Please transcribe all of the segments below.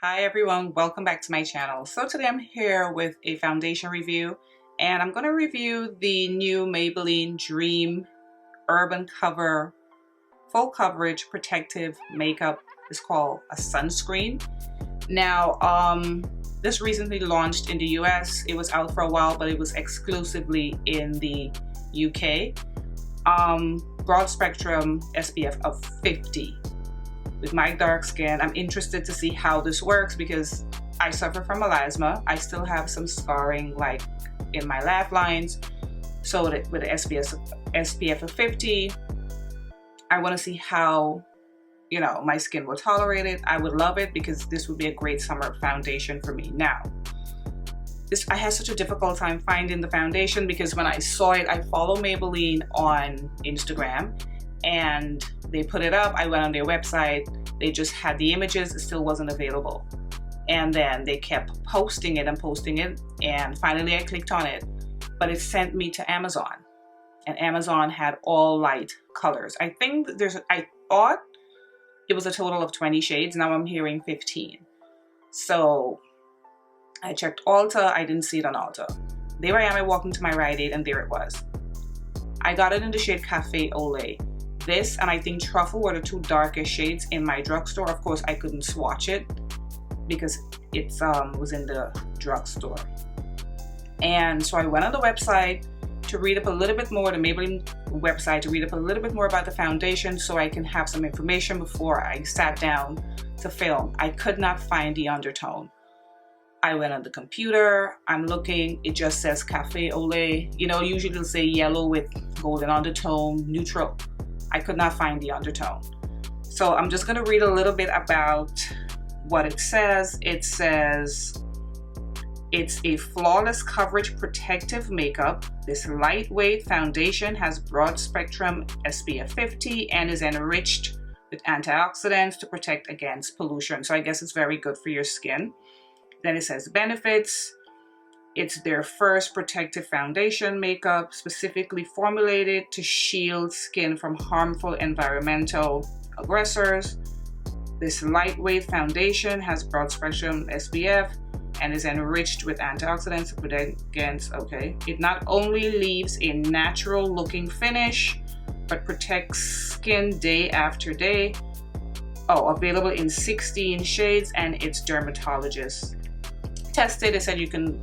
Hi everyone, welcome back to my channel. So today I'm here with a foundation review and I'm going to review the new Maybelline Dream Urban Cover Full Coverage Protective Makeup. It's called a sunscreen. Now, this recently launched in the US. It was out for a while, but it was exclusively in the UK. Broad spectrum SPF of 50. With my dark skin, I'm interested to see how this works because I suffer from melasma. I still have some scarring like in my laugh lines. So with the SPF of 50, I want to see how, my skin will tolerate it. I would love it because this would be a great summer foundation for me. Now, I had such a difficult time finding the foundation because when I saw it, I follow Maybelline on Instagram and they put it up. I went on their website, they just had the images, it still wasn't available. And then they kept posting it, and finally I clicked on it, but it sent me to Amazon, and Amazon had all light colors. I thought it was a total of 20 shades, now I'm hearing 15. So I checked Ulta, I didn't see it on Ulta. There I am, I walked into my Rite Aid and there it was. I got it in the shade Cafe Au Lait. This and I think Truffle were the two darkest shades in my drugstore. Of course, I couldn't swatch it because it was in the drugstore. And so I went on the website to read up a little bit more, the Maybelline website, to read up a little bit more about the foundation so I can have some information before I sat down to film. I could not find the undertone. I went on the computer, I'm looking, it just says Cafe Au Lait. Usually it'll say yellow with golden undertone, neutral. I could not find the undertone. So I'm just going to read a little bit about what it says. It says, it's a flawless coverage protective makeup. This lightweight foundation has broad spectrum SPF 50 and is enriched with antioxidants to protect against pollution. So I guess it's very good for your skin. Then it says benefits. It's their first protective foundation makeup specifically formulated to shield skin from harmful environmental aggressors. This lightweight foundation has broad spectrum SPF and is enriched with antioxidants to protect against, It not only leaves a natural looking finish, but protects skin day after day. Available in 16 shades and it's Dermatologist tested. It said you can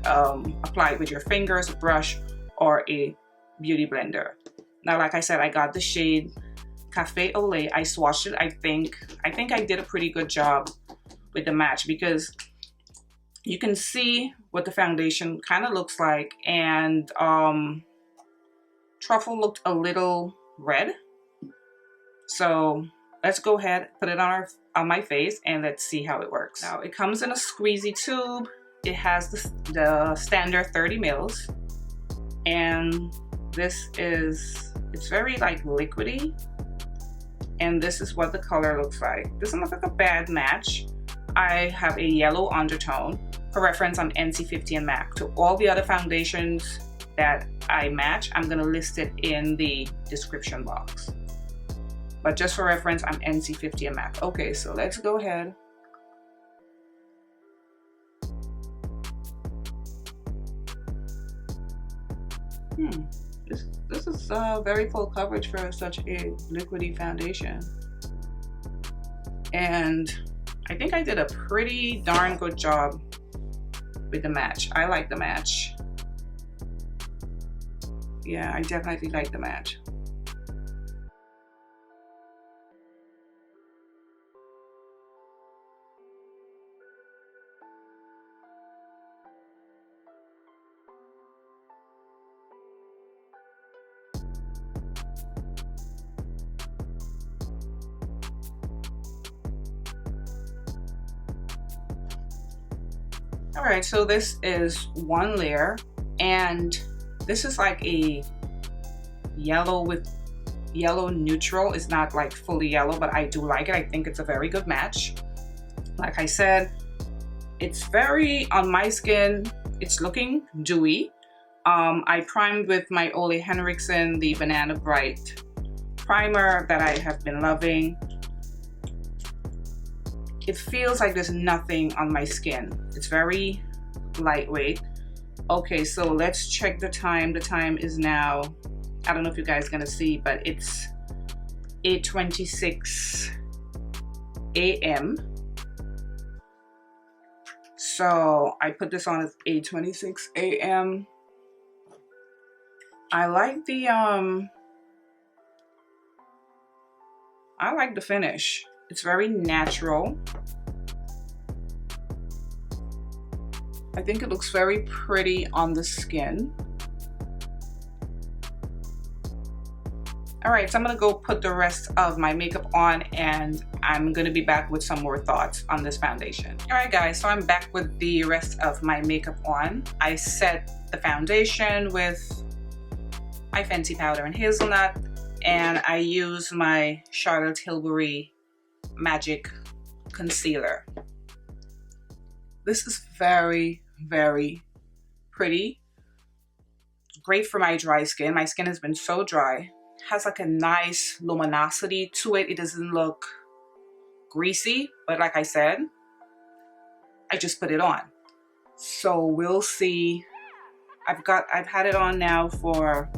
apply it with your fingers, a brush, or a beauty blender. Now, like I said, I got the shade Cafe Au Lait. I swatched it. I think I did a pretty good job with the match because you can see what the foundation kind of looks like, and Truffle looked a little red. So let's go ahead, put it on my face, and let's see how it works. Now, it comes in a squeezy tube. It has the standard 30 mils, and it's very like liquidy, and this is what the color looks like. Doesn't look like a bad match. I have a yellow undertone. For reference, I'm NC50 and MAC. To all the other foundations that I match, I'm gonna list it in the description box. But just for reference, I'm NC50 and MAC. Okay, so let's go ahead. This is very full coverage for such a liquidy foundation. And I think I did a pretty darn good job with the match. I like the match. Yeah, I definitely like the match. All right, so this is one layer, and this is like a yellow with yellow neutral. It's not like fully yellow, but I do like it. I think it's a very good match. Like I said, it's very, on my skin, it's looking dewy. I primed with my Ole Henriksen, the Banana Bright primer that I have been loving. it feels like there's nothing on my skin. It's very lightweight. Okay, so let's check the time. The time is now, I don't know if you guys are gonna see, but it's 8:26 a.m. So I put this on at 8:26 a.m. I like the finish. It's very natural. I think it looks very pretty on the skin. All right, so I'm gonna go put the rest of my makeup on, and I'm gonna be back with some more thoughts on this foundation. All right guys, so I'm back with the rest of my makeup on. I set the foundation with my Fenty powder and hazelnut, and I use my Charlotte Tilbury Magic Concealer. This is very, very pretty. Great for my dry skin. My skin has been so dry. Has like a nice luminosity to it. It doesn't look greasy, but like I said, I just put it on. So we'll see. I've had it on now for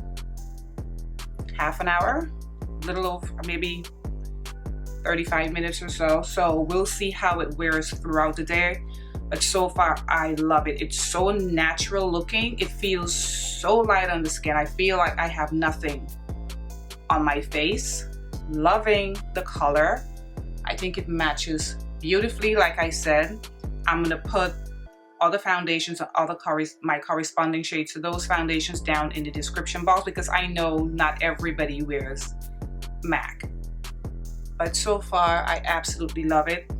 half an hour, a little over maybe 35 minutes or so. So we'll see how it wears throughout the day. But so far, I love it. It's so natural looking. It feels so light on the skin. I feel like I have nothing on my face. Loving the color. I think it matches beautifully. Like I said, I'm gonna put all the foundations and all my corresponding shades to those foundations down in the description box, because I know not everybody wears MAC. But so far, I absolutely love it.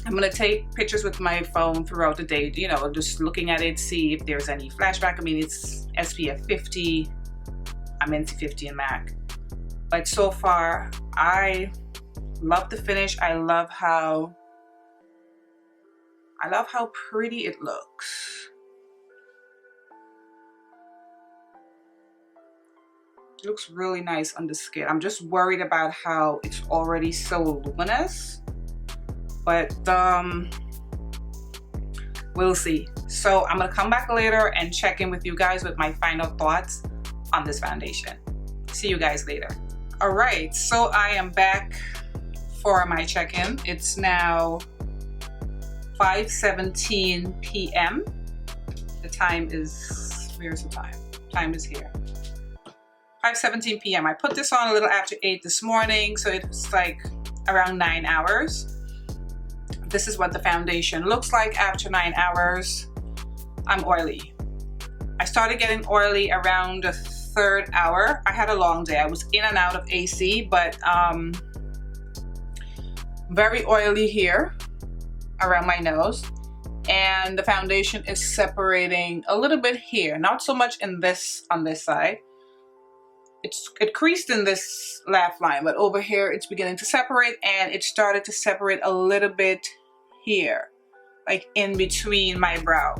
I'm gonna take pictures with my phone throughout the day, you know, just looking at it, see if there's any flashback. I mean, it's SPF 50, I'm into 50 in MAC. But so far, I love the finish. I love how pretty it looks. It looks really nice on the skin. I'm just worried about how it's already so luminous, but we'll see. So I'm gonna come back later and check in with you guys with my final thoughts on this foundation. See you guys later. All right, so I am back for my check-in. It's now 5:17 p.m. The time is, where's the time? Time is here. 5:17 p.m. I put this on a little after 8 this morning, so it's like around 9 hours. This is what the foundation looks like after 9 hours. I'm oily. I started getting oily around the 3rd hour. I had a long day. I was in and out of AC, but very oily here around my nose, and the foundation is separating a little bit here, not so much in this, on this side. It creased in this laugh line, but over here it's beginning to separate, and it started to separate a little bit here, like in between my brow.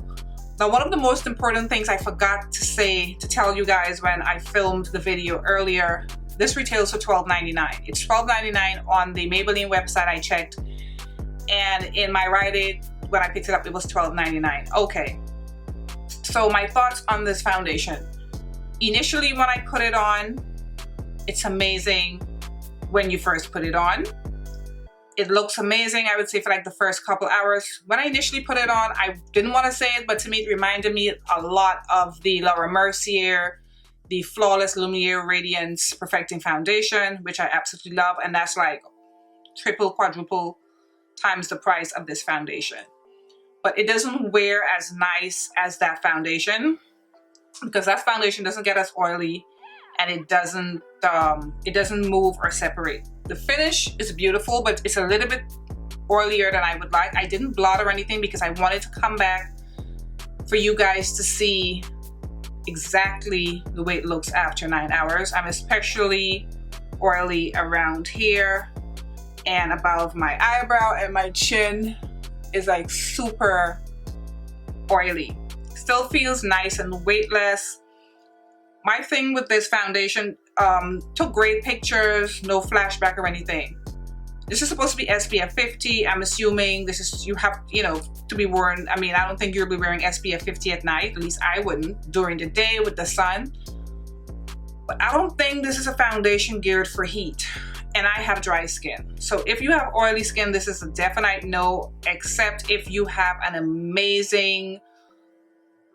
Now, one of the most important things I forgot to tell you guys when I filmed the video earlier, this retails for $12.99. It's $12.99 on the Maybelline website. I checked, and in my Rite Aid, when I picked it up, it was $12.99. Okay, so my thoughts on this foundation. Initially, when I put it on, it's amazing when you first put it on. It looks amazing, I would say, for like the first couple hours. When I initially put it on, I didn't want to say it, but to me, it reminded me a lot of the Laura Mercier, the Flawless Lumiere Radiance Perfecting Foundation, which I absolutely love. And that's like triple, quadruple times the price of this foundation. But it doesn't wear as nice as that foundation, because that foundation doesn't get as oily, and it doesn't move or separate. The finish is beautiful, but it's a little bit oilier than I would like. I didn't blot or anything because I wanted to come back for you guys to see exactly the way it looks after 9 hours. I'm especially oily around here and above my eyebrow, and my chin is like super oily. Still feels nice and weightless. My thing with this foundation, took great pictures, no flashback or anything. This is supposed to be SPF 50. I'm assuming this is, you have, you know, to be worn. I mean, I don't think you'll be wearing SPF 50 at night. At least I wouldn't. During the day with the sun. But I don't think this is a foundation geared for heat. And I have dry skin. So if you have oily skin, this is a definite no, except if you have an amazing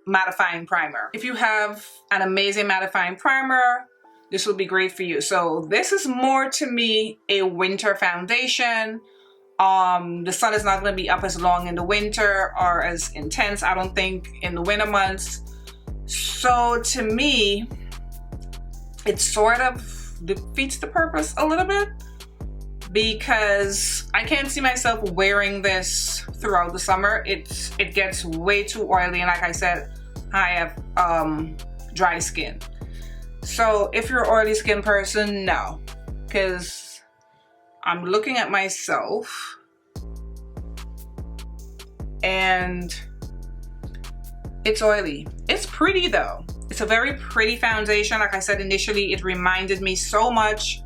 mattifying primer. If you have an amazing mattifying primer, this will be great for you. So this is more to me a winter foundation. The sun is not going to be up as long in the winter or as intense, I don't think, in the winter months. So to me, it sort of defeats the purpose a little bit, because I can't see myself wearing this throughout the summer. It gets way too oily, and like I said, I have dry skin. So if you're an oily skin person, no, because I'm looking at myself and it's oily. It's pretty though. It's a very pretty foundation. Like I said initially, it reminded me so much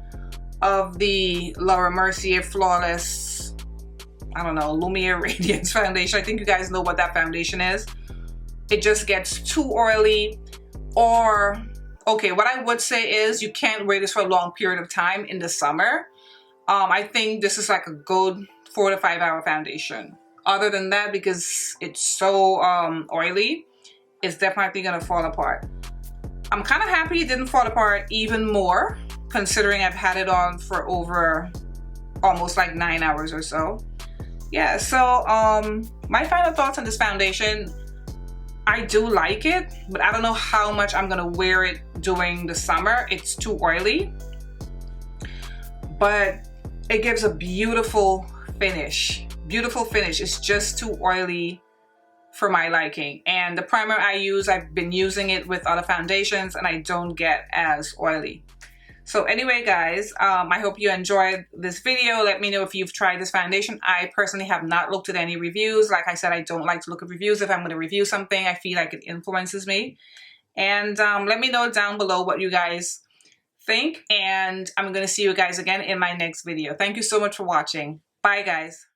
of the Laura Mercier Flawless, I don't know, Lumiere Radiance foundation. I think you guys know what that foundation is. It just gets too oily. Or, okay, what I would say is you can't wear this for a long period of time in the summer. I think this is like a good 4 to 5 hour foundation. Other than that, because it's so oily, it's definitely gonna fall apart. I'm kind of happy it didn't fall apart even more, considering I've had it on for over almost like 9 hours or so. Yeah, so my final thoughts on this foundation, I do like it, but I don't know how much I'm gonna wear it during the summer. It's too oily, but it gives a beautiful finish. Beautiful finish. It's just too oily for my liking. And the primer I use, I've been using it with other foundations and I don't get as oily. So anyway, guys, I hope you enjoyed this video. Let me know if you've tried this foundation. I personally have not looked at any reviews. Like I said, I don't like to look at reviews. If I'm going to review something, I feel like it influences me. And let me know down below what you guys think. And I'm going to see you guys again in my next video. Thank you so much for watching. Bye, guys.